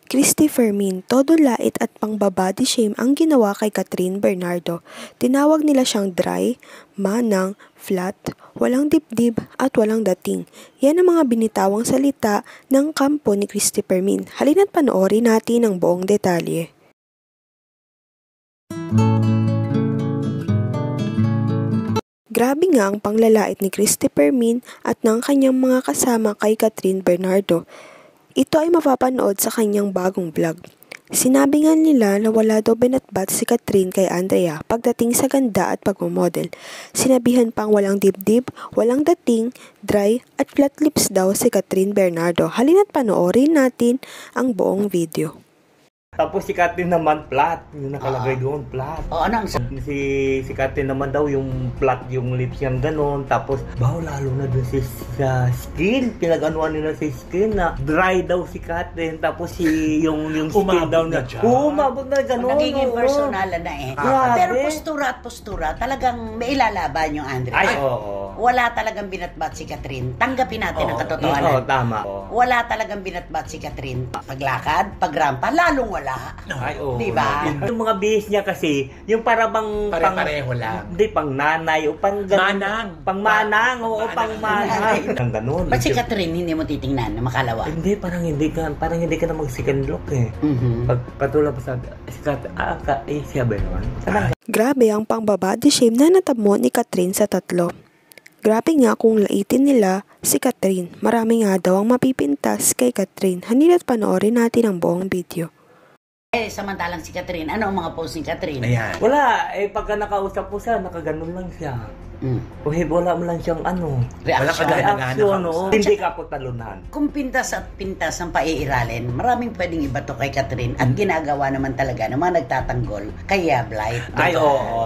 Christy Fermin, todo lait at pang-body shame ang ginawa kay Catherine Bernardo. Tinawag nila siyang dry, manang, flat, walang dibdib at walang dating. Yan ang mga binitawang salita ng kampo ni Christy Fermin. Halina't panoorin natin ang buong detalye. Grabe nga ang panglalait ni Christy Fermin at ng kanyang mga kasama kay Catherine Bernardo. Ito ay mapapanood sa kanyang bagong vlog. Sinabi nga nila na wala daw binatbat si Catherine kay Andrea pagdating sa ganda at pagmamodel. Sinabihan pang walang dibdib, walang dating, dry at flat lips daw si Catherine Bernardo. Halina't panoorin natin ang buong video. Tapos si Catherine naman flat, yung nakalagay doon, flat. Ano ang Si Catherine naman daw yung flat yung lips niyang gano'n. Tapos lalo na doon sa skin, pinag-anuan nila sa skin na dry daw si Catherine. Tapos yung skin daw na umabot na gano'n. Nagiging personalan na eh. Pero postura, talagang may ilalaban yung Andrea. Ay, oo. Wala talagang binatbat si Catherine. Tanggapin natin ang katotohanan. Oo, tama. Wala talagang binatbat si Catherine. Paglakad, pagrampa, lalong wala. Ay, oo. Diba? Yung mga bihis niya kasi, yung para bang pare-pareho lang. Hindi, pang nanay o pang Manang. Pang manang, oo, pang manang. Ang ganun. Ba't si Catherine hindi mo titingnan na makalawa? Hindi, parang hindi ka na mag-second look eh. Pag patulad pa sa siya ba naman? Grabe ang pang-body shame na natamo ni Catherine sa tatlo. Grabe nga kung laitin nila si Catherine. Marami nga daw ang mapipintas kay Catherine. Halina't panoorin natin ang buong video. Samantalang si Catherine, ano ang mga post ni Catherine? Ayan. Wala, pagka nakausap po siya, nakaganon lang siya. Wala mo lang siyang reaction, no? Hindi ka po talunan. Kung pintas at pintas ang paiiralin, maraming pwedeng ibato kay Catherine at ginagawa naman talaga ng mga nagtatanggol kay Blight. Ay, oo.